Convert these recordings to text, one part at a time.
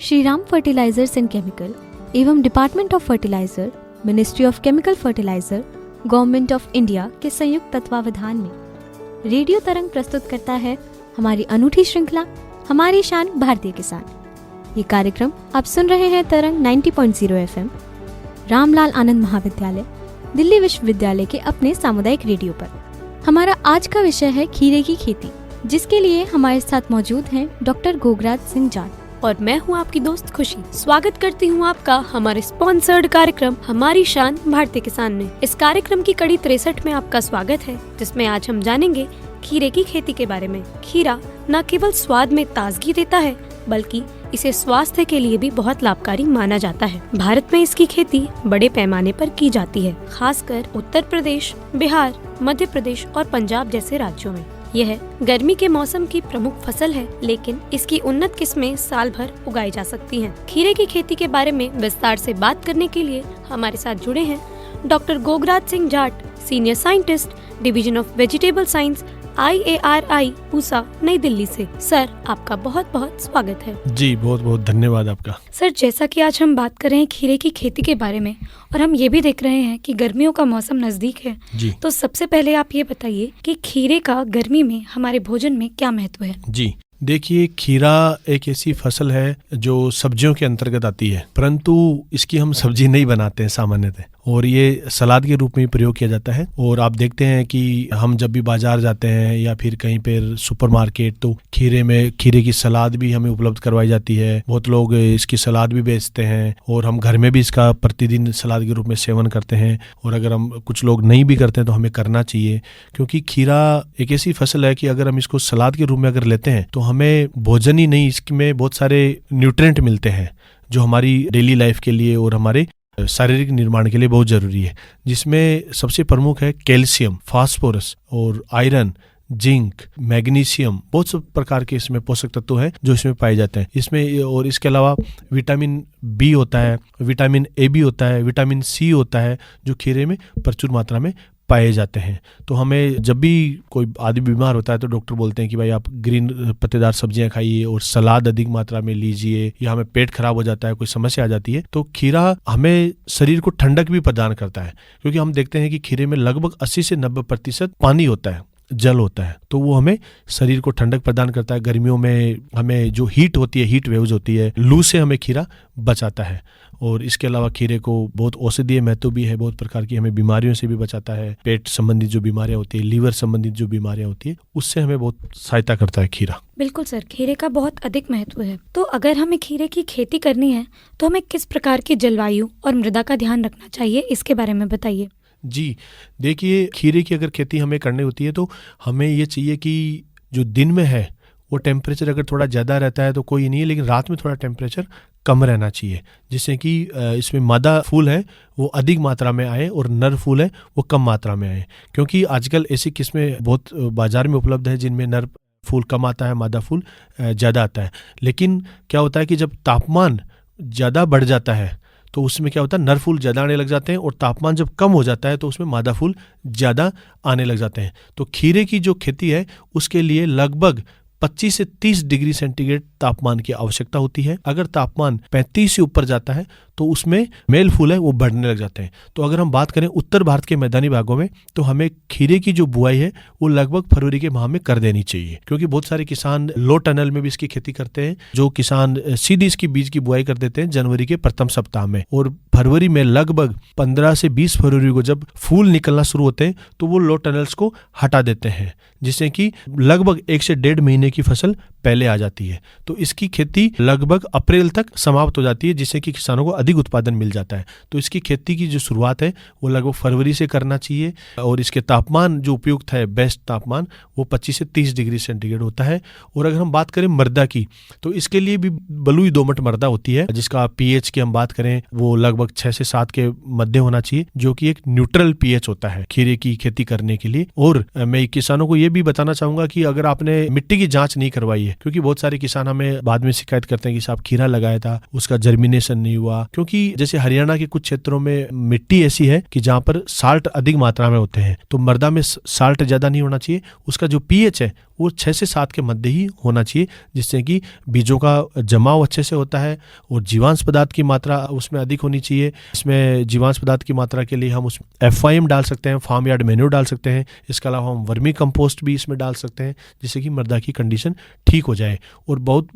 Shri Ram fertilisers and chemical एवं department of fertiliser, ministry of chemical fertiliser, government of India के संयुक्त तत्वावधान में रेडियो तरंग प्रस्तुत करता है हमारी अनूठी श्रृंखला हमारी शान भारतीय किसान। ये कार्यक्रम आप सुन रहे हैं तरंग 90.0 FM, रामलाल आनंद महाविद्यालय, दिल्ली विश्वविद्यालय के अपने सामुदायिक रेडियो पर। हमारा आज का विषय है खीरे की खेती, जिसके लिए हमारे साथ मौजूद हैं डॉक्टर गोगराज सिंह जाट और मैं हूं आपकी दोस्त खुशी। स्वागत करती हूं आपका हमारे स्पॉन्सर्ड कार्यक्रम हमारी शान भारतीय किसान में। इस कार्यक्रम की कड़ी 63 में आपका स्वागत है, जिसमें आज हम जानेंगे खीरे की खेती के बारे में। खीरा न केवल स्वाद में ताजगी देता है, बल्कि इसे स्वास्थ्य के लिए भी बहुत लाभकारी माना जाता है। भारत में इसकी खेती बड़े पैमाने पर की जाती है, खासकर उत्तर प्रदेश, बिहार, मध्य प्रदेश और पंजाब जैसे राज्यों में। यह गर्मी के मौसम की प्रमुख फसल है, लेकिन इसकी उन्नत किस्में साल भर उगाई जा सकती हैं। खीरे की खेती के बारे में विस्तार से बात करने के लिए हमारे साथ जुड़े हैं doctor Gograj Singh Jat, senior scientist, division of vegetable science, IARI, Pusa, Nai Delhi से। सर, आपका बहुत बहुत स्वागत है। जी, बहुत बहुत धन्यवाद आपका। सर, जैसा कि आज हम बात कर रहे हैं खीरे की खेती के बारे में, और हम ये भी देख रहे हैं कि गर्मियों का मौसम नजदीक है जी। तो सबसे पहले आप ये बताइए कि खीरे का गर्मी में हमारे भोजन में क्या महत्व है? जी, देखिए, खीरा एक ऐसी फसल है जो सब्जियों के अंतर्गत आती है, परंतु इसकी हम सब्जी नहीं बनाते हैं सामान्यतः, और ये सलाद के रूप में प्रयोग किया जाता है। और आप देखते हैं कि हम जब भी बाजार जाते हैं या फिर कहीं पर सुपरमार्केट, तो खीरे की सलाद भी हमें उपलब्ध करवाई जाती है। बहुत लोग इसकी सलाद भी बेचते हैं और हम घर में भी इसका प्रतिदिन सलाद के रूप में सेवन करते हैं। और अगर हम कुछ लोग नहीं भी करते हैं तो हमें करना चाहिए, क्योंकि खीरा एक ऐसी फसल है कि अगर हम इसको सलाद के रूप में अगर लेते हैं तो हमें भोजन ही नहीं, इसमें बहुत सारे न्यूट्रिएंट मिलते हैं जो हमारी डेली लाइफ के लिए और हमारे शारीरिक निर्माण के लिए बहुत जरूरी है, जिसमें सबसे प्रमुख है कैल्शियम, फास्फोरस और आयरन, जिंक, मैग्नीशियम। बहुत सब प्रकार के इसमें पोषक तत्व हैं जो इसमें पाए जाते हैं इसमें। और इसके अलावा विटामिन बी होता है, विटामिन ए भी होता है, विटामिन सी होता है, जो खीरे में प्रचुर मात्रा में पाए जाते हैं। तो हमें जब भी कोई आदमी बीमार होता है तो डॉक्टर बोलते हैं कि भाई आप ग्रीन पत्तेदार सब्जियां खाइए और सलाद अधिक मात्रा में लीजिए, या हमें पेट खराब हो जाता है, कोई समस्या आ जाती है, तो खीरा हमें शरीर को ठंडक भी प्रदान करता है। क्योंकि हम देखते हैं कि खीरे में लगभग 80 से 90% पानी होता है, जल होता है, तो वो हमें शरीर को ठंडक प्रदान करता है। गर्मियों में हमें जो हीट होती है, हीट वेव्स होती है, लू से हमें खीरा बचाता है। और इसके अलावा खीरे को बहुत औषधीय महत्व भी है, बहुत प्रकार की हमें बीमारियों से भी बचाता है। पेट संबंधित जो बीमारियां होती है, लीवर संबंधित जो बीमारियां होती है, उससे हमें बहुत सहायता करता है खीरा। बिल्कुल सर, खीरे का बहुत अधिक महत्व है। तो अगर हमें खीरे की खेती करनी है तो हमें किस प्रकार की जलवायु और मृदा का ध्यान रखना चाहिए, इसके बारे में बताइए। जी, देखिए, खीरे की अगर खेती हमें करनी होती है तो हमें ये चाहिए कि जो दिन में है वो टेम्परेचर अगर थोड़ा ज़्यादा रहता है तो कोई नहीं है, लेकिन रात में थोड़ा टेम्परेचर कम रहना चाहिए, जिससे कि इसमें मादा फूल है वो अधिक मात्रा में आए और नर फूल है वो कम मात्रा में आए। क्योंकि आजकल ऐसी किस्में बहुत बाजार में उपलब्ध है जिनमें नर फूल कम आता है, मादा फूल ज़्यादा आता है। लेकिन क्या होता है कि जब तापमान ज़्यादा बढ़ जाता है तो उसमें क्या होता है, नर फूल ज़्यादा आने लग जाते हैं, और तापमान जब कम हो जाता है तो उसमें मादा फूल ज़्यादा आने लग जाते हैं। तो खीरे की जो खेती है उसके लिए लगभग 25 से 30 डिग्री सेंटीग्रेड तापमान की आवश्यकता होती है। अगर तापमान 35 से ऊपर जाता है तो उसमें मेल फूल है वो बढ़ने लग जाते हैं। तो अगर हम बात करें उत्तर भारत के मैदानी भागों में, तो हमें खीरे की जो बुआई है वो लगभग फरवरी के माह में कर देनी चाहिए, क्योंकि बहुत सारे किसान लो टनल में भी इसकी खेती करते हैं। जो किसान सीधी इसकी बीज की बुआई कर देते हैं जनवरी के प्रथम सप्ताह में, और फरवरी में लगभग 15 से 20 फरवरी को जब फूल निकलना शुरू होते हैं तो वो लो टनल्स को हटा देते हैं, जिससे कि लगभग 1 से 1.5 महीने की फसल पहले आ जाती है। तो इसकी खेती लगभग अप्रैल तक समाप्त हो जाती है, जिससे कि किसानों को अधिक उत्पादन मिल जाता है। तो इसकी खेती की जो शुरुआत है वो लगभग फरवरी से करना चाहिए, और इसके तापमान जो उपयुक्त है, बेस्ट तापमान, वो 25 से 30 डिग्री सेंटीग्रेड होता है। और अगर हम बात करें मृदा की, तो इसके लिए भी बलुई दोमट मृदा होती है, जिसका pH की हम बात करें वो लगभग 6 से 7 के मध्य होना चाहिए, जो कि एक न्यूट्रल pH होता है खीरे की खेती करने के लिए। और मैं किसानों को ये भी बताना चाहूंगा कि अगर आपने मिट्टी की जांच नहीं करवाई है, क्योंकि बहुत सारे किसान हमें बाद में शिकायत करते हैं कि साहब खीरा लगाया था, उसका जर्मिनेशन नहीं हुआ, क्योंकि जैसे हरियाणा के कुछ क्षेत्रों में मिट्टी ऐसी है कि जहाँ पर साल्ट अधिक मात्रा में होते हैं, तो मृदा में साल्ट ज्यादा नहीं होना चाहिए, उसका जो pH है वो 6 से 7 के मध्य ही होना चाहिए, जिससे कि बीजों का जमाव अच्छे से होता है और जीवांश पदार्थ की मात्रा उसमें अधिक होनी चाहिए। इसमें जीवांश पदार्थ की मात्रा के लिए हम उसमें FYM डाल सकते हैं, फार्म यार्ड मैन्योर डाल सकते हैं। इसके अलावा हम वर्मी कंपोस्ट भी इसमें डाल सकते हैं, जिससे कि मृदा की कंडीशन ठीक हो जाए। और बहुत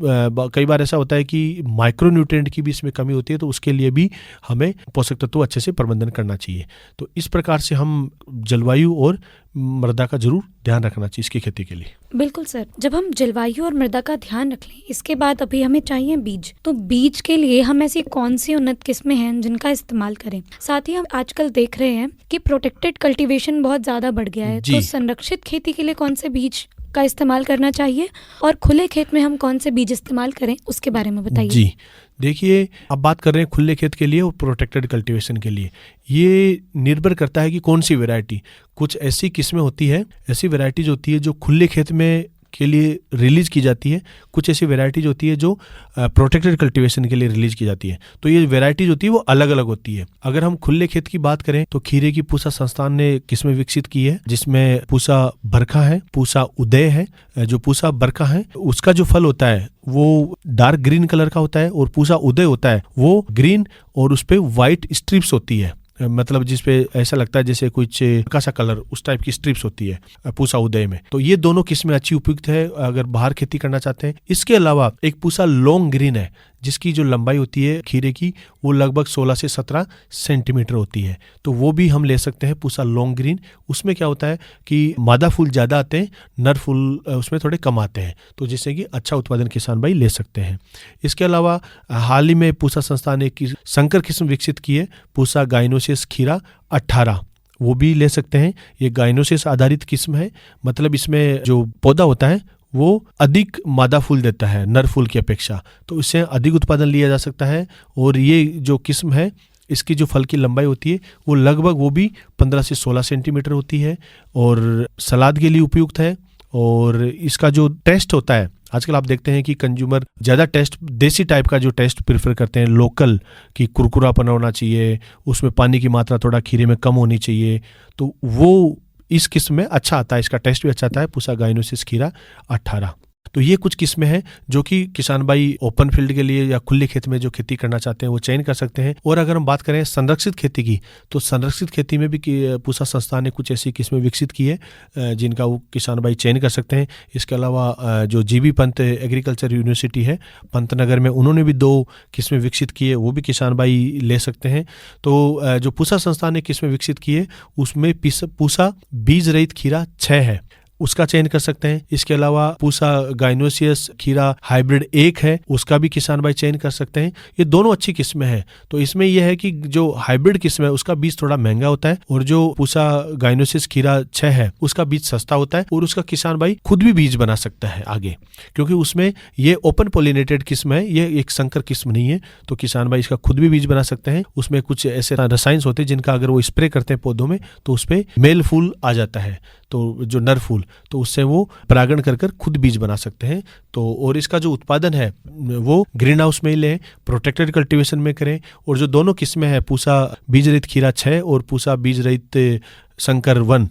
कई बार ऐसा होता है कि माइक्रो न्यूट्रिएंट की भी इसमें कमी होती है, तो उसके लिए भी हमें पोषक तत्व अच्छे से प्रबंधन करना चाहिए। तो इस प्रकार से हम जलवायु और मृदा का जरूर ध्यान रखना चाहिए इसकी खेती के लिए। बिल्कुल सर, जब हम जलवायु और मृदा का ध्यान रख लें, इसके बाद अभी हमें चाहिए बीज। तो बीज के लिए हम ऐसी कौन सी उन्नत किस्में हैं जिनका इस्तेमाल करें? साथ ही हम आजकल देख रहे हैं कि प्रोटेक्टेड कल्टीवेशन बहुत ज्यादा बढ़ गया है, तो संरक्षित खेती के लिए कौन से बीज का इस्तेमाल करना चाहिए और खुले खेत में हम कौन से बीज इस्तेमाल करें, उसके बारे में बताइए। जी देखिए, अब बात कर रहे हैं खुले खेत के लिए और प्रोटेक्टेड कल्टीवेशन के लिए। ये निर्भर करता है कि कौन सी वैरायटी। कुछ ऐसी किस्में होती है, ऐसी वैरायटीज होती है जो खुले खेत में के लिए रिलीज की जाती है, कुछ ऐसी वैरायटीज होती है जो प्रोटेक्टेड कल्टीवेशन के लिए रिलीज की जाती है। तो ये वैरायटीज होती है वो अलग अलग होती है। अगर हम खुले खेत की बात करें तो खीरे की पूसा संस्थान ने किस्में विकसित की है, जिसमें पूसा बरखा है, पूसा उदय है। जो पूसा बरखा है उसका जो फल होता है वो डार्क ग्रीन कलर का होता है, और पूसा उदय होता है वो ग्रीन और उस पे व्हाइट स्ट्रिप्स होती है, मतलब जिसपे ऐसा लगता है जैसे कुछ हल्का सा कलर, उस टाइप की स्ट्रिप्स होती है पूसा उदय में। तो ये दोनों किस्में अच्छी उपयुक्त है अगर बाहर खेती करना चाहते हैं। इसके अलावा एक पूसा लॉन्ग ग्रीन है, जिसकी जो लंबाई होती है खीरे की वो लगभग 16 से 17 सेंटीमीटर होती है। तो वो भी हम ले सकते हैं पूसा लॉन्ग ग्रीन। उसमें क्या होता है कि मादा फूल ज़्यादा आते हैं, नर फूल उसमें थोड़े कम आते हैं, तो जिससे कि अच्छा उत्पादन किसान भाई ले सकते हैं। इसके अलावा हाल ही में पूसा संस्थान ने एक संकर किस्म विकसित की है, पूसा गाइनोसिस खीरा 18, वो भी ले सकते हैं। ये गाइनोसिस आधारित किस्म है, मतलब इसमें जो पौधा होता है वो अधिक मादा फूल देता है नर फूल की अपेक्षा, तो इससे अधिक उत्पादन लिया जा सकता है। और ये जो किस्म है इसकी जो फल की लंबाई होती है वो लगभग वो भी 15 से 16 सेंटीमीटर होती है और सलाद के लिए उपयुक्त है। और इसका जो टेस्ट होता है, आजकल आप देखते हैं कि कंज्यूमर ज़्यादा टेस्ट देसी टाइप का जो टेस्ट प्रेफर करते हैं, लोकल, कि कुरकुरापन होना चाहिए, उसमें पानी की मात्रा थोड़ा खीरे में कम होनी चाहिए, तो वो इस किस्म में अच्छा आता है, इसका टेस्ट भी अच्छा आता है, पूसा गाइनोसिस खीरा 18। तो ये कुछ किस्में हैं जो कि किसान भाई ओपन फील्ड के लिए या खुले खेत में जो खेती करना चाहते हैं वो चयन कर सकते हैं। और अगर हम बात करें संरक्षित खेती की, तो संरक्षित खेती में भी पूसा संस्थान ने कुछ ऐसी किस्में विकसित की है जिनका वो किसान भाई चयन कर सकते हैं। इसके अलावा जो जीबी पंत एग्रीकल्चर यूनिवर्सिटी है पंतनगर में, उन्होंने भी 2 किस्में विकसित की है, वो भी किसान भाई ले सकते हैं। तो जो पूसा संस्थान ने किस्में विकसित की है उसमें पूसा बीज रहित खीरा 6 है, उसका चयन कर सकते हैं। इसके अलावा पूसा गाइनोसियस खीरा हाइब्रिड 1 है, उसका भी किसान भाई चयन कर सकते हैं। ये दोनों अच्छी किस्में हैं। तो इसमें यह है कि जो हाइब्रिड किस्म है उसका बीज थोड़ा महंगा होता है, और जो पूसा गाइनोसियस खीरा 6 है उसका बीज सस्ता होता है, और उसका किसान भाई खुद भी बीज बना सकता है आगे, क्योंकि उसमें ये ओपन पोलिनेटेड किस्म है, ये एक संकर किस्म नहीं है। तो किसान भाई इसका खुद भी बीज बना सकते हैं। उसमें कुछ ऐसे रसायन होते हैं जिनका अगर वो स्प्रे करते हैं पौधों में तो उस पर मेल फूल आ जाता है, तो जो नर फूल, तो उससे वो परागण कर खुद बीज बना सकते हैं। तो और इसका जो उत्पादन है वो ग्रीन हाउस में ही लें, प्रोटेक्टेड कल्टीवेशन में करें। और जो दोनों किस्में हैं पूसा बीज रहित खीरा 6 और पूसा बीज रहित संकर 1,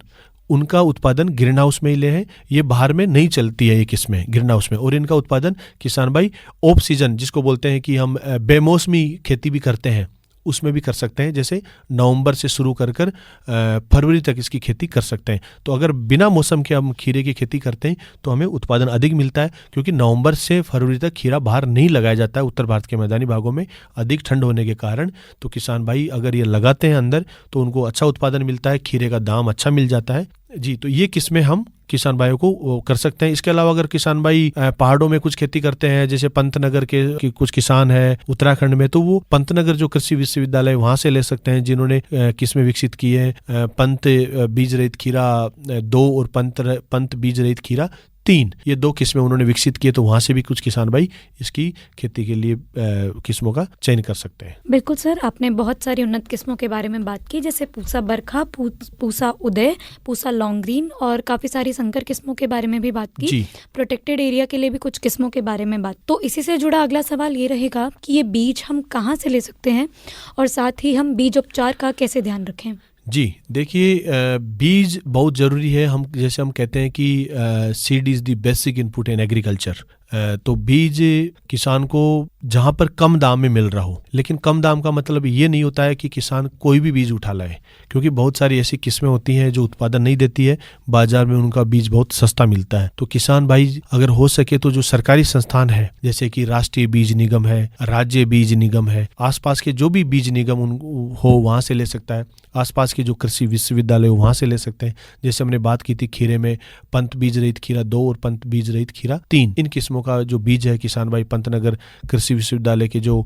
उनका उत्पादन ग्रीन हाउस में ही ले हैं। ये बाहर में नहीं चलती है ये किस्में ग्रीन हाउस में, और इनका उत्पादन किसान भाई ऑफ सीजन, जिसको बोलते हैं कि हम बेमौसमी खेती भी करते हैं, उसमें भी कर सकते हैं। जैसे नवंबर से शुरू कर फरवरी तक इसकी खेती कर सकते हैं। तो अगर बिना मौसम के हम खीरे की खेती करते हैं तो हमें उत्पादन अधिक मिलता है, क्योंकि नवंबर से फरवरी तक खीरा बाहर नहीं लगाया जाता है उत्तर भारत के मैदानी भागों में अधिक ठंड होने के कारण। तो किसान भाई अगर ये लगाते हैं अंदर तो उनको अच्छा उत्पादन मिलता है, खीरे का दाम अच्छा मिल जाता है। जी, तो ये किस्में हम किसान भाइयों को कर सकते हैं। इसके अलावा अगर किसान भाई पहाड़ों में कुछ खेती करते हैं, जैसे पंतनगर के कुछ किसान हैं उत्तराखंड में, तो वो पंतनगर जो कृषि विश्वविद्यालय वहां से ले सकते हैं, जिन्होंने किस्में विकसित की है, पंत बीज रहित खीरा 2 और पंत बीज रहित खीरा 3, ये 2 किस्में उन्होंने विकसित किए। तो वहां से भी कुछ किसान भाई इसकी खेती के लिए किस्मों का चयन कर सकते हैं। बिल्कुल सर, आपने बहुत सारी उन्नत किस्मों के बारे में बात की, जैसे पूसा बरखा, पूसा उदय, पूसा लॉन्ग ग्रीन, और काफ़ी सारी संकर किस्मों के बारे में भी बात की। प्रोटेक्टेड एरिया के लिए भी कुछ किस्मों के बारे में बात। तो इसी से जुड़ा अगला सवाल ये रहेगा कि ये बीज हम कहाँ से ले सकते हैं, और साथ ही हम बीज उपचार का कैसे ध्यान रखें? जी, देखिए बीज बहुत ज़रूरी है। हम जैसे हम कहते हैं कि seed is the basic input in agriculture. तो बीज किसान को जहाँ पर कम दाम में मिल रहा हो, लेकिन कम दाम का मतलब ये नहीं होता है कि किसान कोई भी बीज उठा लाए, क्योंकि बहुत सारी ऐसी किस्में होती हैं जो उत्पादन नहीं देती है, बाजार में उनका बीज बहुत सस्ता मिलता है। तो किसान भाई अगर हो सके तो जो सरकारी संस्थान है, जैसे कि राष्ट्रीय बीज निगम है, राज्य बीज निगम है, आसपास के जो भी बीज निगम हो वहाँ से ले सकता है। आसपास के जो कृषि विश्वविद्यालय हो वहाँ से ले सकते हैं। जैसे हमने बात की थी खीरे में पंत बीज रहित खीरा 2 और पंत बीज रहित खीरा 3, इन किस्मों का जो बीज है किसान भाई पंतनगर कृषि विश्वविद्यालय के जो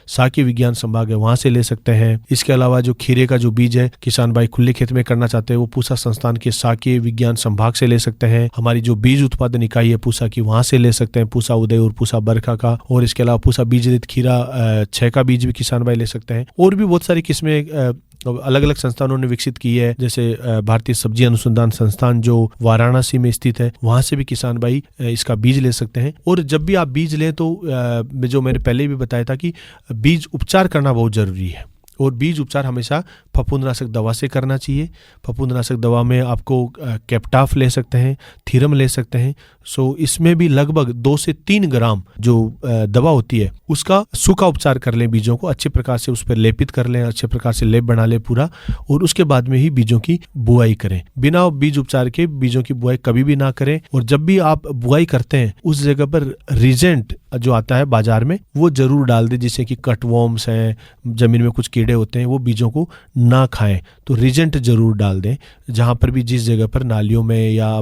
साके विज्ञान संभाग है वहाँ से ले सकते हैं। इसके अलावा जो खीरे का जो बीज है किसान भाई खुले खेत में करना चाहते हैं वो पूसा संस्थान के साके विज्ञान संभाग से ले सकते हैं। हमारी जो बीज उत्पादन इकाई है पूसा की, वहाँ से ले सकते हैं, पूसा उदय और पूसा बरखा का। और इसके अलावा पूसा बीज रहित खीरा 6 का बीज भी किसान भाई ले सकते हैं। और भी बहुत सारी किस्में अलग अलग संस्थानों ने विकसित की है, जैसे भारतीय सब्जी अनुसंधान संस्थान जो वाराणसी में स्थित है, वहां से भी किसान भाई इसका बीज ले सकते हैं। और जब भी आप बीज लें तो जो मैंने पहले भी बताया था कि बीज उपचार करना बहुत जरूरी है। और बीज उपचार हमेशा फफूंदनाशक दवा से करना चाहिए। फफूंदनाशक दवा में आपको कैप्टाफ ले सकते हैं, थीरम ले सकते हैं। सो इसमें भी लगभग 2 से 3 ग्राम जो दवा होती है उसका सूखा उपचार कर लें, बीजों को अच्छे प्रकार से उस पर लेपित कर लें, अच्छे प्रकार से लेप बना लें पूरा, और उसके बाद में ही बीजों की बुआई करें। बिना बीज उपचार के बीजों की बुआई कभी भी ना करें। और जब भी आप बुआई करते हैं उस जगह पर रिजेंट जो आता है बाजार में वो जरूर डाल दें, जिससे कि कटवॉर्म्स हैं, जमीन में कुछ कीड़े होते हैं, वो बीजों को ना खाएं। तो रिजेंट जरूर डाल दें जहां पर भी, जिस जगह पर नालियों में या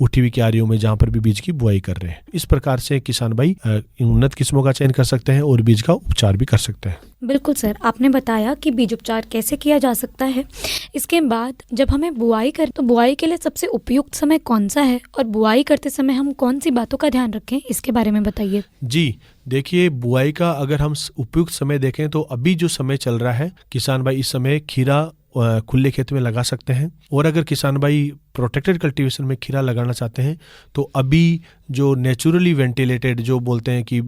उठी हुई क्यारियों में जहां पर भी बीज की बुआई कर रहे हैं। इस प्रकार से किसान भाई उन्नत किस्मों का चयन कर सकते हैं और बीज का उपचार भी कर सकते हैं। बिल्कुल सर, आपने बताया कि बीज उपचार कैसे किया जा सकता है। इसके बाद जब हमें बुआई करें तो बुआई के लिए सबसे उपयुक्त समय कौन सा है, और बुआई करते समय हम कौन सी बातों का ध्यान रखें, इसके बारे में बताइए। जी देखिए, बुआई का अगर हम उपयुक्त समय देखें तो अभी जो समय चल रहा है किसान भाई इस समय खीरा खुले खेत में लगा सकते हैं। और अगर किसान भाई प्रोटेक्टेड कल्टीवेशन में खीरा लगाना चाहते हैं तो अभी जो नेचुरली वेंटिलेटेड जो बोलते हैं कि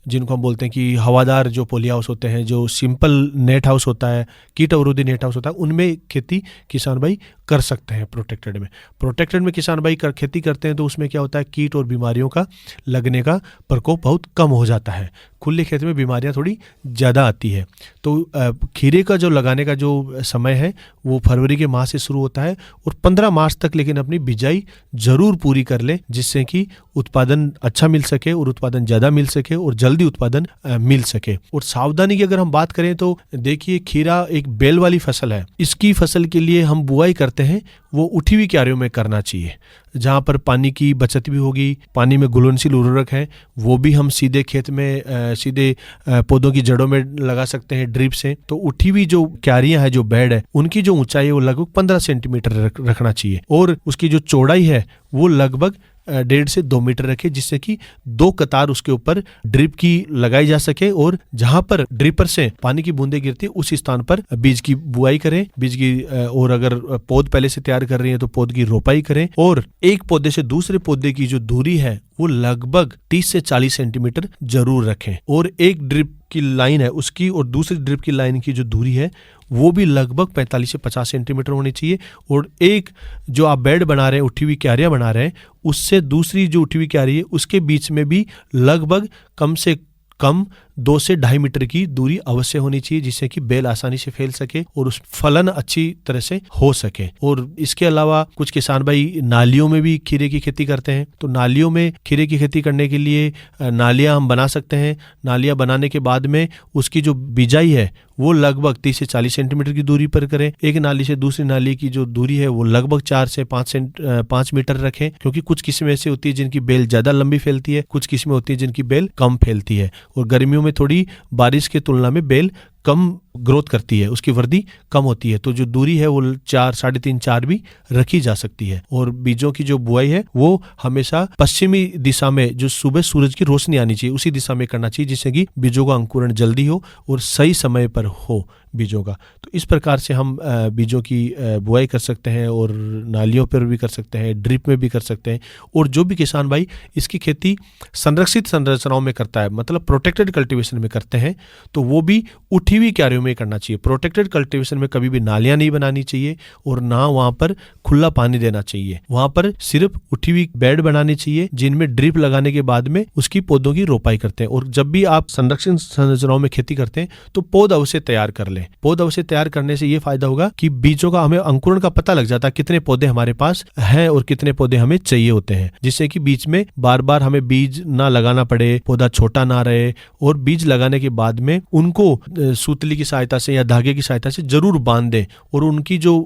जिनको हम बोलते हैं कि हवादार जो पोली हाउस होते हैं, जो सिंपल नेट हाउस होता है, कीट अवरोधी नेट हाउस होता है, उनमें खेती किसान भाई कर सकते हैं। प्रोटेक्टेड में किसान भाई खेती करते हैं तो उसमें क्या होता है, कीट और बीमारियों का लगने का प्रकोप बहुत कम हो जाता है। खुले खेत में बीमारियां थोड़ी ज़्यादा आती है। तो खीरे का जो लगाने का जो समय है वो फरवरी के माह से शुरू होता है और 15 मार्च तक लेकिन अपनी बिजाई जरूर पूरी कर ले, जिससे कि उत्पादन अच्छा मिल सके और उत्पादन ज़्यादा मिल सके और जल्दी उत्पादन मिल सके। और सावधानी की अगर हम बात करें तो देखिए, खीरा एक बेल वाली फसल है। इसकी फसल के लिए हम बुआई करते हैं वो उठी हुई क्यारियों में करना चाहिए, जहाँ पर पानी की बचत भी होगी, पानी में घुलनशील उर्वरक है वो भी हम सीधे खेत में सीधे पौधों की जड़ों में लगा सकते हैं ड्रिप से। तो उठी हुई जो क्यारियां है, जो बेड है, उनकी जो ऊंचाई है वो लगभग 15 सेंटीमीटर रखना चाहिए और उसकी जो चौड़ाई है वो लगभग 1.5 से 2 मीटर रखे, जिससे कि 2 कतार उसके ऊपर ड्रिप की लगाई जा सके और जहां पर ड्रिपर से पानी की बूंदें गिरती है उस स्थान पर बीज की बुआई करें, बीज की। और अगर पौध पहले से तैयार कर रही है तो पौध की रोपाई करें। और एक पौधे से दूसरे पौधे की जो दूरी है वो लगभग 30 से 40 सेंटीमीटर जरूर रखें। और एक ड्रिप की लाइन है उसकी और दूसरी ड्रिप की लाइन की जो दूरी है वो भी लगभग 45 से 50 सेंटीमीटर होनी चाहिए। और एक जो आप बेड बना रहे हैं, उठी हुई क्यारियां बना रहे हैं, उससे दूसरी जो उठी हुई क्यारी है उसके बीच में भी लगभग कम से कम 2 से 2.5 मीटर की दूरी अवश्य होनी चाहिए, जिससे कि बेल आसानी से फैल सके और उस फलन अच्छी तरह से हो सके। और इसके अलावा कुछ किसान भाई नालियों में भी खीरे की खेती करते हैं। तो नालियों में खीरे की खेती करने के लिए नालियां हम बना सकते हैं। नालियां बनाने के बाद में उसकी जो बिजाई है वो लगभग 30 से 40 सेंटीमीटर की दूरी पर करें। एक नाली से दूसरी नाली की जो दूरी है वो लगभग 4 से 5 मीटर रखें, क्योंकि कुछ किस्में ऐसी होती है जिनकी बेल ज्यादा लंबी फैलती है, कुछ किस्में होती है जिनकी बेल कम फैलती है। और गर्मियों में थोड़ी बारिश के तुलना में बेल कम ग्रोथ करती है, उसकी वृद्धि कम होती है। तो जो दूरी है वो 4, 3.5, 4 भी रखी जा सकती है। और बीजों की जो बुआई है वो हमेशा पश्चिमी दिशा में, जो सुबह सूरज की रोशनी आनी चाहिए उसी दिशा में करना चाहिए, जिससे कि बीजों का अंकुरण जल्दी हो और सही समय पर हो बीजों का। तो इस प्रकार से हम बीजों की बुआई कर सकते हैं और नालियों पर भी कर सकते हैं, ड्रिप में भी कर सकते हैं। और जो भी किसान भाई इसकी खेती संरक्षित संरचनाओं में करता है, मतलब प्रोटेक्टेड कल्टीवेशन में करते हैं, तो वो भी उठी हुई क्यारियों में करना चाहिए। प्रोटेक्टेड कल्टीवेशन में कभी भी नालियां नहीं बनानी चाहिए और ना वहां पर खुला पानी देना चाहिए। वहां पर सिर्फ उठी हुई बेड बनानी चाहिए जिनमें ड्रिप लगाने के बाद में उसकी पौधों की रोपाई करते हैं। और जब भी आप संरक्षण संरचनाओं में खेती करते हैं तो पौध अवश्य तैयार कर लें। पौध अवश्य तैयार करने से ये फायदा होगा कि बीजों का हमें अंकुरण का पता लग जाता है, कितने पौधे हमारे पास हैं और कितने पौधे हमें चाहिए होते हैं, जिससे कि बीच में बार बार हमें बीज ना लगाना पड़े, पौधा छोटा ना रहे। और बीज लगाने के बाद में उनको सूतली की सहायता से या धागे की सहायता से जरूर बांध दें और उनकी जो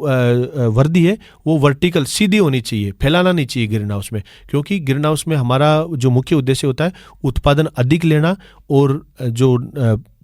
वर्दी है वो वर्टिकल सीधी होनी चाहिए, फैलाना नहीं चाहिए ग्रीन हाउस में, क्योंकि ग्रीन हाउस में हमारा जो मुख्य उद्देश्य होता है उत्पादन अधिक लेना और जो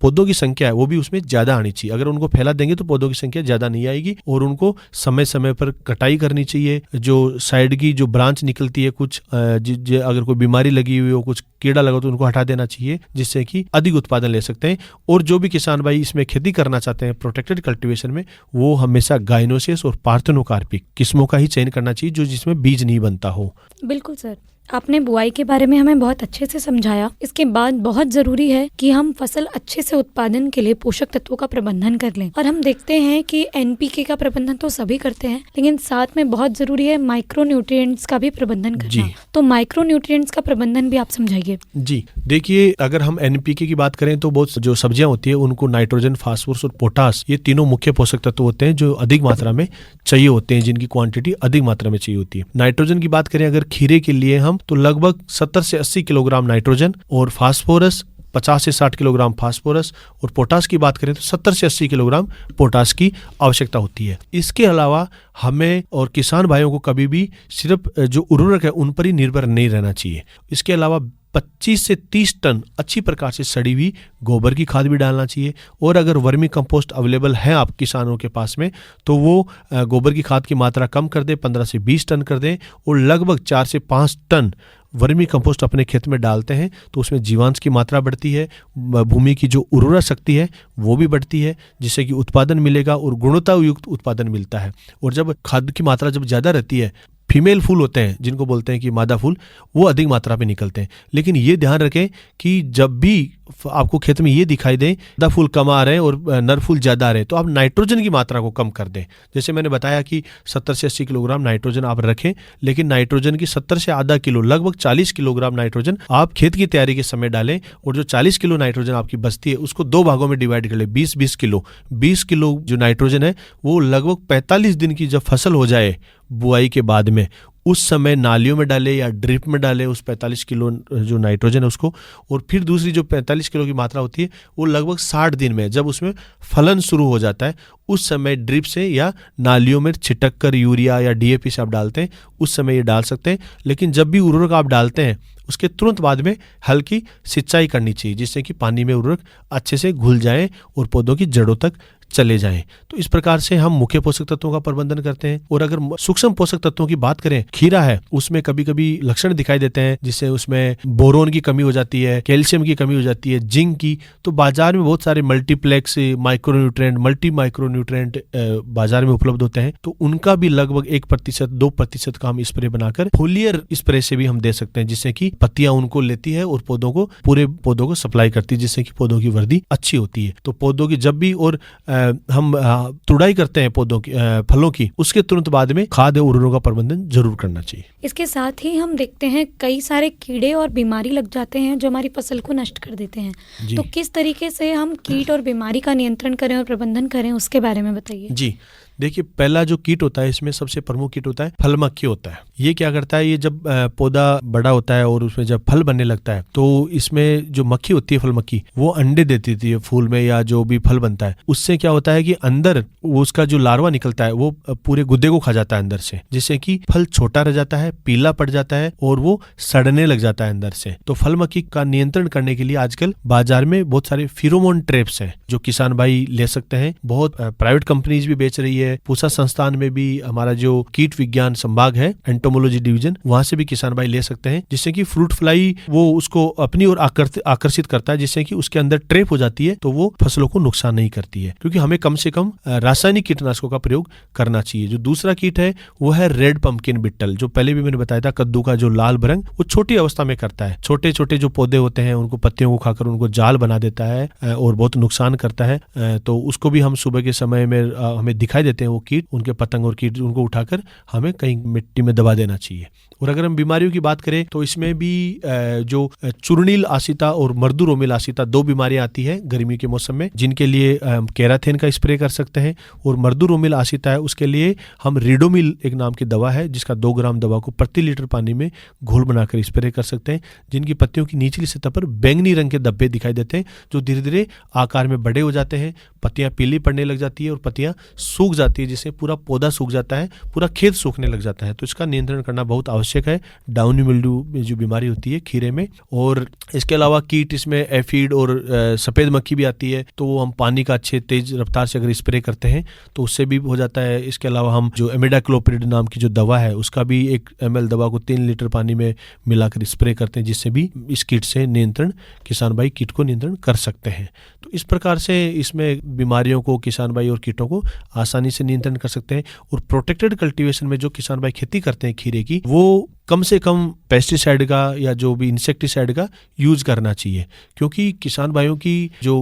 पौधों की संख्या है वो भी उसमें ज्यादा आनी चाहिए। अगर उनको फैला देंगे तो पौधों की संख्या ज्यादा नहीं आएगी। और उनको समय समय पर कटाई करनी चाहिए। जो साइड की जो ब्रांच निकलती है कुछ अगर कोई बीमारी लगी हुई हो, कुछ कीड़ा लगा तो उनको हटा देना चाहिए, जिससे कि अधिक उत्पादन ले सकते हैं। और जो भी किसान भाई इसमें खेती करना चाहते हैं प्रोटेक्टेड कल्टीवेशन में, वो हमेशा गाइनोसिस और पार्थेनोकार्पिक किस्मों का ही चयन करना चाहिए जो जिसमें बीज नहीं बनता हो। बिल्कुल सर, आपने बुआई के बारे में हमें बहुत अच्छे से समझाया। इसके बाद बहुत जरूरी है कि हम फसल अच्छे से उत्पादन के लिए पोषक तत्वों का प्रबंधन कर लें। और हम देखते हैं कि एनपीके का प्रबंधन तो सभी करते हैं, लेकिन साथ में बहुत जरूरी है माइक्रो न्यूट्रिएंट्स का भी प्रबंधन करना। तो माइक्रो न्यूट्रिएंट्स का प्रबंधन भी आप समझाइए। जी देखिए, अगर हम एनपीके की बात करें तो बहुत जो सब्जियां होती है उनको नाइट्रोजन, फास्फोरस और पोटास, ये तीनों मुख्य पोषक तत्व होते हैं जो अधिक मात्रा में चाहिए होते हैं, जिनकी क्वांटिटी अधिक मात्रा में चाहिए होती है। नाइट्रोजन की बात करें अगर खीरे के लिए हम, तो लगभग 70 से 80 किलोग्राम नाइट्रोजन, और फास्फोरस 50 से 60 किलोग्राम फास्फोरस, और पोटास की बात करें तो 70 से 80 किलोग्राम पोटास की आवश्यकता होती है। इसके अलावा हमें और किसान भाइयों को कभी भी सिर्फ जो उर्वरक है उन पर ही निर्भर नहीं रहना चाहिए। इसके अलावा 25 से 30 टन अच्छी प्रकार से सड़ी हुई गोबर की खाद भी डालना चाहिए। और अगर वर्मी कंपोस्ट अवेलेबल है आप किसानों के पास में, तो वो गोबर की खाद की मात्रा कम कर दें, 15 से 20 टन कर दें, और लगभग 4 से 5 टन वर्मी कंपोस्ट अपने खेत में डालते हैं तो उसमें जीवांश की मात्रा बढ़ती है, भूमि की जो उर्वरा शक्ति है वो भी बढ़ती है, जिससे कि उत्पादन मिलेगा और गुणवत्तायुक्त उत्पादन मिलता है। और जब खाद की मात्रा जब ज़्यादा रहती है, फीमेल फूल होते हैं जिनको बोलते हैं कि मादा फूल, वो अधिक मात्रा पे निकलते हैं। लेकिन ये ध्यान रखें कि जब भी आपको खेत में ये दिखाई दे मादा फूल कम आ रहे हैं और नर फूल ज़्यादा आ रहे हैं, तो आप नाइट्रोजन की मात्रा को कम कर दें। जैसे मैंने बताया कि 70 से 80 किलोग्राम नाइट्रोजन आप रखें, लेकिन नाइट्रोजन की 70 से आधा किलो, लगभग 40 किलोग्राम नाइट्रोजन आप खेत की तैयारी के समय डालें। और जो 40 किलो नाइट्रोजन आपकी बचती है उसको 2 भागों में डिवाइड कर ले, 20-20 किलो। 20 किलो जो नाइट्रोजन है वो लगभग 45 दिन की जब फसल हो जाए बुआई के बाद में, उस समय नालियों में डाले या ड्रिप में डाले उस 45 किलो जो नाइट्रोजन है उसको। और फिर दूसरी जो 45 किलो की मात्रा होती है वो लगभग 60 दिन में, जब उसमें फलन शुरू हो जाता है, उस समय ड्रिप से या नालियों में छिटक कर यूरिया या डीएपी से आप डालते हैं, उस समय ये डाल सकते हैं। लेकिन जब भी उर्वरक आप डालते हैं उसके तुरंत बाद में हल्की सिंचाई करनी चाहिए, जिससे कि पानी में उर्वरक अच्छे से घुल जाए और पौधों की जड़ों तक चले जाएं। तो इस प्रकार से हम मुख्य पोषक तत्वों का प्रबंधन करते हैं। और अगर सूक्ष्म पोषक तत्वों की बात करें, खीरा है उसमें कभी कभी लक्षण दिखाई देते हैं, जिससे उसमें बोरोन की कमी हो जाती है, कैल्शियम की कमी हो जाती है, जिंक की। तो बाजार में बहुत सारे मल्टीप्लेक्स माइक्रोन्यूट्रिएंट, मल्टी माइक्रोन्यूट्रिएंट बाजार में उपलब्ध होते हैं, तो उनका भी लगभग 1% 2% का हम स्प्रे बनाकर फोलियर स्प्रे से भी हम दे सकते हैं, जिससे कि पत्तियां उनको लेती है और पौधों को, पूरे पौधों को सप्लाई करती है, जिससे कि पौधों की वृद्धि अच्छी होती है। तो पौधों की जब भी और हम तुड़ाई करते हैं पौधों की, फलों की, उसके तुरंत बाद में खाद और उर्वरकों का प्रबंधन जरूर करना चाहिए। इसके साथ ही हम देखते हैं कई सारे कीड़े और बीमारी लग जाते हैं जो हमारी फसल को नष्ट कर देते हैं। तो किस तरीके से हम कीट और बीमारी का नियंत्रण करें और प्रबंधन करें, उसके बारे में बताइए। जी देखिए, पहला जो कीट होता है इसमें सबसे प्रमुख कीट होता है फल मक्खी होता है। ये क्या करता है, ये जब पौधा बड़ा होता है और उसमें जब फल बनने लगता है, तो इसमें जो मक्खी होती है, फल मक्खी, वो अंडे देती थी फूल में या जो भी फल बनता है। उससे क्या होता है कि अंदर वो उसका जो लार्वा निकलता है वो पूरे गुद्दे को खा जाता है अंदर से, जिससे कि फल छोटा रह जाता है, पीला पड़ जाता है और वो सड़ने लग जाता है अंदर से। तो फल मक्खी का नियंत्रण करने के लिए आजकल बाजार में बहुत सारे फेरोमोन ट्रैप्स हैं जो किसान भाई ले सकते हैं। बहुत प्राइवेट कंपनीज भी बेच रही है, है। पूसा संस्थान में भी हमारा जो कीट विज्ञान संभाग है, एंटोमोलॉजी डिवीजन, वहां से भी किसान भाई ले सकते हैं, जिससे कि फ्रूट फ्लाई वो उसको अपनी ओर आकर्षित करता है, जिससे कि उसके अंदर ट्रैप हो जाती है, तो वो फसलों को नुकसान नहीं करती है। क्योंकि हमें कम से कम रासायनिक कीटनाशकों का प्रयोग करना चाहिए। जो दूसरा कीट है वो है रेड पंपकिन बिट्टल, जो पहले भी मैंने बताया था, कद्दू का जो लाल भरंग, वो छोटी अवस्था में करता है। छोटे छोटे जो पौधे होते हैं उनको पत्तियों को खाकर उनको जाल बना देता है और बहुत नुकसान करता है। तो उसको भी हम सुबह के समय में हमें दिखाई देते हैं वो कीट, उनके पतंग और कीट, उनको उठाकर हमें कहीं मिट्टी में दबा देना चाहिए। और अगर हम बीमारियों की बात करें तो इसमें भी जो चूर्णील आसिता और मर्दूरोमिल आसिता 2 बीमारियां आती है गर्मी के मौसम में, जिनके लिए हम केराथेन का स्प्रे कर सकते हैं। और मर्दूरोमिल आसिता है, उसके लिए हम रिडोमिल एक नाम की दवा है, जिसका 2 ग्राम दवा को प्रति लीटर पानी में घोल बनाकर स्प्रे कर सकते हैं। जिनकी पत्तियों की निचली सतह पर बैंगनी रंग के धब्बे दिखाई देते हैं, जो धीरे धीरे आकार में बड़े हो जाते हैं, पत्तियां पीली पड़ने लग जाती है और पत्तियां सूख जाती है, जिससे पूरा पौधा सूख जाता है, पूरा खेत सूखने लग जाता है। तो इसका नियंत्रण करना बहुत आवश्यक है। डाउनी मिल्ड्यू में जो बीमारी होती है खीरे में, और इसके अलावा कीट इसमें एफिड और सफेद मक्खी भी आती है, तो वो हम पानी का अच्छे तेज रफ्तार से अगर स्प्रे करते हैं तो उससे भी हो जाता है। इसके अलावा हम जो इमिडाक्लोप्रिड नाम की जो दवा है, उसका भी 1 ml दवा को 3 लीटर पानी में मिलाकर स्प्रे करते हैं, जिससे भी इस कीट से नियंत्रण, किसान भाई कीट को नियंत्रण कर सकते हैं। तो इस प्रकार से इसमें बीमारियों को किसान भाई और कीटों को आसानी से नियंत्रण कर सकते हैं। और प्रोटेक्टेड कल्टीवेशन में जो किसान भाई खेती करते हैं खीरे की, वो कम से कम पेस्टिसाइड का या जो भी इंसेक्टिसाइड का यूज करना चाहिए, क्योंकि किसान भाइयों की जो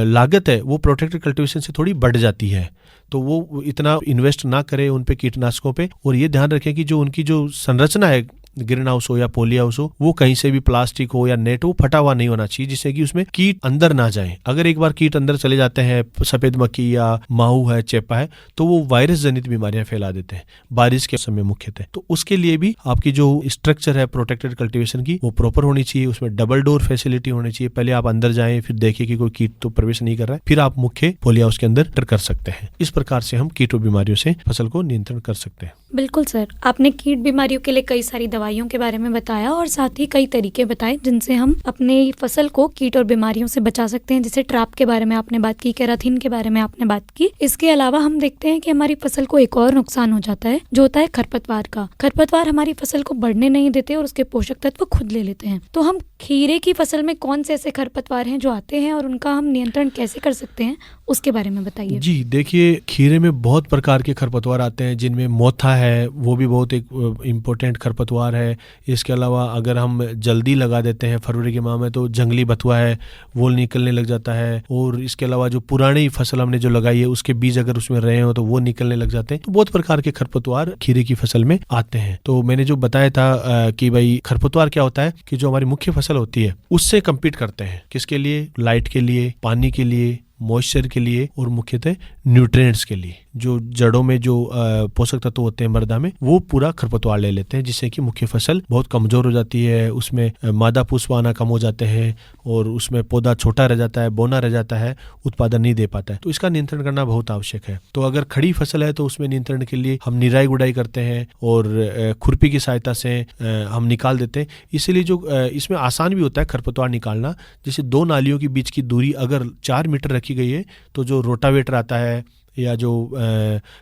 लागत है वो प्रोटेक्टेड कल्टीवेशन से थोड़ी बढ़ जाती है। तो वो इतना इन्वेस्ट ना करें उन पे कीटनाशकों पे, और ये ध्यान रखें कि जो उनकी जो संरचना है, ग्रीन हाउस हो या पोली हाउस हो, वो कहीं से भी प्लास्टिक हो या नेट हो फटा हुआ नहीं होना चाहिए, जिससे कि उसमें कीट अंदर ना जाए। अगर एक बार कीट अंदर चले जाते हैं, सफेद मक्खी या माहू है, चेपा है, तो वो वायरस जनित बीमारियां फैला देते हैं, बारिश के समय मुख्यतः। तो उसके लिए भी आपकी जो स्ट्रक्चर है प्रोटेक्टेड कल्टीवेशन की, वो प्रॉपर होनी चाहिए। उसमें डबल डोर फैसिलिटी होनी चाहिए। पहले आप अंदर जाएं, फिर देखिए कि कोई कीट तो प्रवेश नहीं कर रहा है, फिर आप मुख्य पोली हाउस के अंदर कर सकते हैं। इस प्रकार से हम कीट और बीमारियों से फसल को नियंत्रण कर सकते हैं। बिल्कुल सर, आपने कीट बीमारियों के लिए कई सारी दवाइयों के बारे में बताया और साथ ही कई तरीके बताए जिनसे हम अपने फसल को कीट और बीमारियों से बचा सकते हैं। जैसे ट्रैप के बारे में आपने बात की, केराथिन के बारे में आपने बात की। इसके अलावा हम देखते हैं कि हमारी फसल को एक और नुकसान हो जाता है, जो होता है खरपतवार का। खरपतवार हमारी फसल को बढ़ने नहीं देते और उसके पोषक तत्व खुद ले लेते हैं। तो हम खीरे की फसल में कौन से ऐसे खरपतवार हैं जो आते हैं और उनका हम नियंत्रण कैसे कर सकते हैं, उसके बारे में बताइए। जी देखिए, खीरे में बहुत प्रकार के खरपतवार आते हैं, जिनमें मोथा है, वो भी बहुत एक इम्पोर्टेंट खरपतवार है। इसके अलावा अगर हम जल्दी लगा देते हैं फरवरी के माह में, तो जंगली बथुआ है, वो निकलने लग जाता है। और इसके अलावा जो पुरानी फसल हमने जो लगाई है, उसके बीज अगर उसमें रहे हो तो वो निकलने लग जाते हैं। तो बहुत प्रकार के खरपतवार खीरे की फसल में आते हैं। तो मैंने जो बताया था कि भाई खरपतवार क्या होता है, कि जो हमारी मुख्य फसल होती है उससे कम्पीट करते हैं। किसके लिए? लाइट के लिए, पानी के लिए, मॉइस्चर के लिए और मुख्यतः न्यूट्रिएंट्स के लिए। जो जड़ों में जो पोषक तत्व होते हैं मृदा में, वो पूरा खरपतवार ले लेते हैं, जिससे कि मुख्य फसल बहुत कमजोर हो जाती है। उसमें मादा पुष्प आना कम हो जाते हैं और उसमें पौधा छोटा रह जाता है, बौना रह जाता है, उत्पादन नहीं दे पाता है। तो इसका नियंत्रण करना बहुत आवश्यक है। तो अगर खड़ी फसल है तो उसमें नियंत्रण के लिए हम निराई गुड़ाई करते हैं और खुरपी की सहायता से हम निकाल देते हैं। इसीलिए जो इसमें आसान भी होता है खरपतवार निकालना। जैसे 2 नालियों के बीच की दूरी अगर 4 मीटर रखी गई है, तो जो रोटावेटर आता है या जो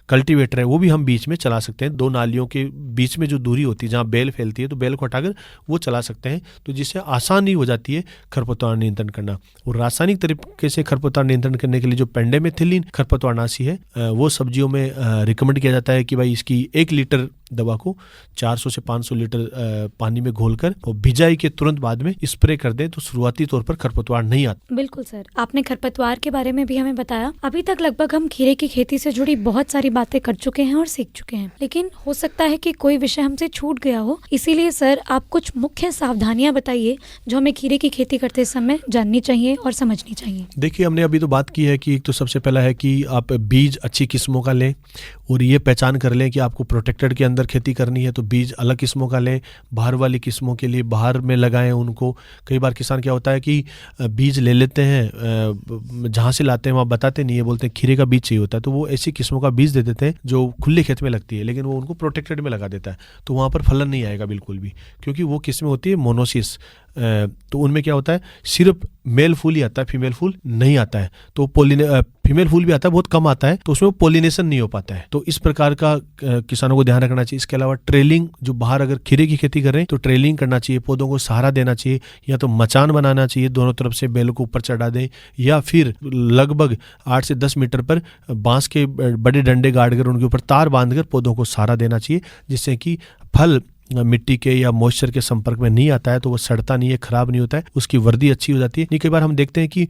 कल्टीवेटर है, वो भी हम बीच में चला सकते हैं। 2 नालियों के बीच में जो दूरी होती है, जहाँ बेल फैलती है, तो बेल को हटाकर वो चला सकते हैं। तो जिससे आसानी हो जाती है खरपतवार नियंत्रण करना। और रासायनिक तरीके से खरपतवार नियंत्रण करने के लिए जो पेंडेमेथिलिन खरपतवारनाशी है, वो सब्जियों में रिकमेंड किया जाता है कि भाई इसकी 1 लीटर दवा को 400 से 500 लीटर पानी में घोलकर और भिजाई के तुरंत बाद में स्प्रे कर दें, तो शुरुआती तौर पर खरपतवार नहीं आता। बिल्कुल सर, आपने खरपतवार के बारे में भी हमें बताया। अभी तक लगभग हम खीरे की खेती से जुड़ी बहुत सारी बातें कर चुके हैं और सीख चुके हैं, लेकिन हो सकता है कि कोई विषय हमसे छूट गया हो। इसीलिए सर, आप कुछ मुख्य सावधानियां बताइए जो हमें खीरे की खेती करते समय जाननी चाहिए और समझनी चाहिए। देखिए, हमने अभी तो बात की है कि एक तो सबसे पहला है कि आप बीज अच्छी किस्मों का लें और ये पहचान कर लें कि आपको प्रोटेक्टेड के अंदर खेती करनी है तो बीज अलग किस्मों का लें। बाहर वाली किस्मों के लिए बाहर में लगाएं उनको। कई बार किसान क्या होता है कि बीज ले लेते हैं, जहाँ से लाते हैं वहाँ बताते नहीं है, बोलते हैं खीरे का बीज चाहिए होता है, तो वो ऐसी किस्मों का बीज दे देते हैं जो खुले खेत में लगती है, लेकिन वो उनको प्रोटेक्टेड में लगा देता है, तो वहाँ पर फलन नहीं आएगा बिल्कुल भी, क्योंकि वो किस्में होती है मोनोसिस, तो उनमें क्या होता है, सिर्फ मेल फूल ही आता है, फीमेल फूल नहीं आता है। तो फीमेल फूल भी आता है, बहुत कम आता है, तो उसमें पोलिनेशन नहीं हो पाता है। तो इस प्रकार का किसानों को ध्यान रखना चाहिए। इसके अलावा ट्रेलिंग, जो बाहर अगर खीरे की खेती कर रहे हैं तो ट्रेलिंग करना चाहिए, पौधों को सहारा देना चाहिए, या तो मचान बनाना चाहिए, दोनों तरफ से बेलों को ऊपर चढ़ा दें, या फिर लगभग 8 से 10 मीटर पर बांस के बड़े डंडे गाड़ कर उनके ऊपर तार बांधकर पौधों को सहारा देना चाहिए, जिससे कि फल मिट्टी के या मॉइस्चर के संपर्क में नहीं आता है, तो वो सड़ता नहीं है, खराब नहीं होता है, उसकी वर्दी अच्छी हो जाती है। नहीं, कई बार हम देखते हैं कि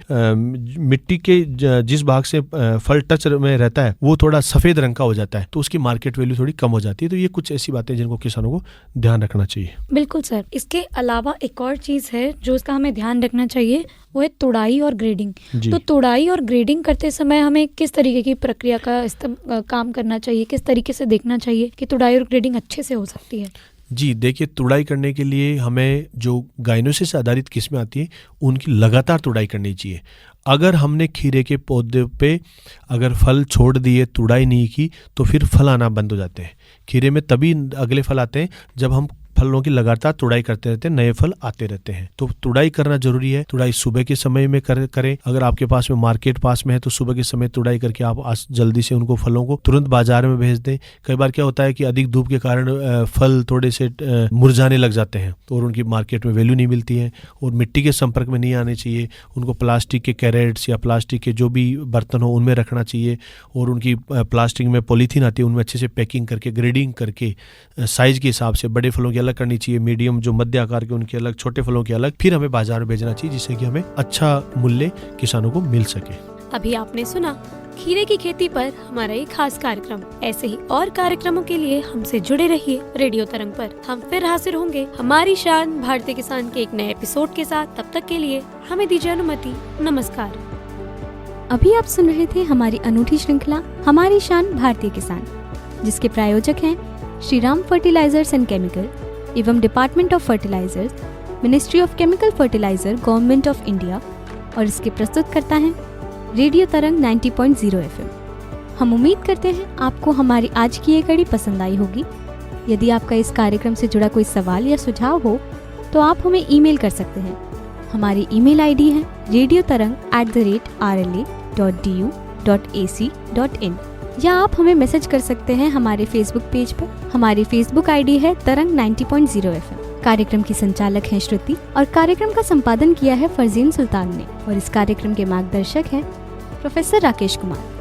मिट्टी के जिस भाग से फल टच में रहता है वो थोड़ा सफ़ेद रंग का हो जाता है, तो उसकी मार्केट वैल्यू थोड़ी कम हो जाती है। तो ये कुछ ऐसी बातें जिनको किसानों को ध्यान रखना चाहिए। बिल्कुल सर। इसके अलावा एक और चीज़ है जो इसका हमें ध्यान रखना चाहिए, वो है तुड़ाई और ग्रेडिंग। तो तुड़ाई और ग्रेडिंग करते समय हमें किस तरीके की प्रक्रिया का काम करना चाहिए, किस तरीके से देखना चाहिए कि तुड़ाई और ग्रेडिंग अच्छे से हो सकती है? जी देखिए, तुड़ाई करने के लिए हमें जो गाइनोसिस आधारित किस्में आती हैं उनकी लगातार तुड़ाई करनी चाहिए। अगर हमने खीरे के पौधे पे अगर फल छोड़ दिए, तुड़ाई नहीं की, तो फिर फल आना बंद हो जाते हैं। खीरे में तभी अगले फल आते हैं जब हम फलों की लगातार तुड़ाई करते रहते हैं, नए फल आते रहते हैं। तो तुड़ाई करना जरूरी है। तुड़ाई सुबह के समय में करें। अगर आपके पास में मार्केट पास में है तो सुबह के समय तुड़ाई करके आप जल्दी से उनको फलों को तुरंत बाजार में भेज दें। कई बार क्या होता है कि अधिक धूप के कारण फल थोड़े से मुरझाने लग जाते हैं, तो और उनकी मार्केट में वैल्यू नहीं मिलती है, और मिट्टी के संपर्क में नहीं आने चाहिए। उनको प्लास्टिक के कैरेट्स या प्लास्टिक के जो भी बर्तन हो उनमें रखना चाहिए, और उनकी प्लास्टिक में पॉलीथीन आती है उनमें अच्छे से पैकिंग करके, ग्रेडिंग करके, साइज के हिसाब से बड़े फलों की अलग करनी चाहिए, मीडियम जो मध्य आकार के उनके अलग, छोटे फलों के अलग, फिर हमें बाजार में भेजना चाहिए, जिससे कि हमें अच्छा मूल्य किसानों को मिल सके। अभी आपने सुना खीरे की खेती पर हमारा एक खास कार्यक्रम। ऐसे ही और कार्यक्रमों के लिए हमसे जुड़े रहिए रेडियो तरंग पर। हम फिर हाजिर होंगे हमारी शान भारतीय किसान के एक नए एपिसोड के साथ। तब तक के लिए हमें दीजिए अनुमति। नमस्कार। अभी आप सुन रहे थे हमारी अनूठी श्रृंखला हमारी शान भारतीय किसान, जिसके प्रायोजक हैं Shri Ram fertilisers and chemical एवं department of fertilisers, ministry of chemical fertiliser, government of India, और इसके प्रस्तुत करता है रेडियो तरंग 90.0 FM। हम उम्मीद करते हैं आपको हमारी आज की ये कड़ी पसंद आई होगी। यदि आपका इस कार्यक्रम से जुड़ा कोई सवाल या सुझाव हो तो आप हमें ईमेल कर सकते हैं। हमारी ईमेल आईडी है radiotarang@rla.du.ac.in, या आप हमें मैसेज कर सकते हैं हमारे फेसबुक पेज पर। हमारी फेसबुक आईडी है तरंग 90.0 FM। कार्यक्रम की संचालक हैं श्रुति, और कार्यक्रम का संपादन किया है फरजीन सुल्तान ने, और इस कार्यक्रम के मार्गदर्शक हैं प्रोफेसर राकेश कुमार।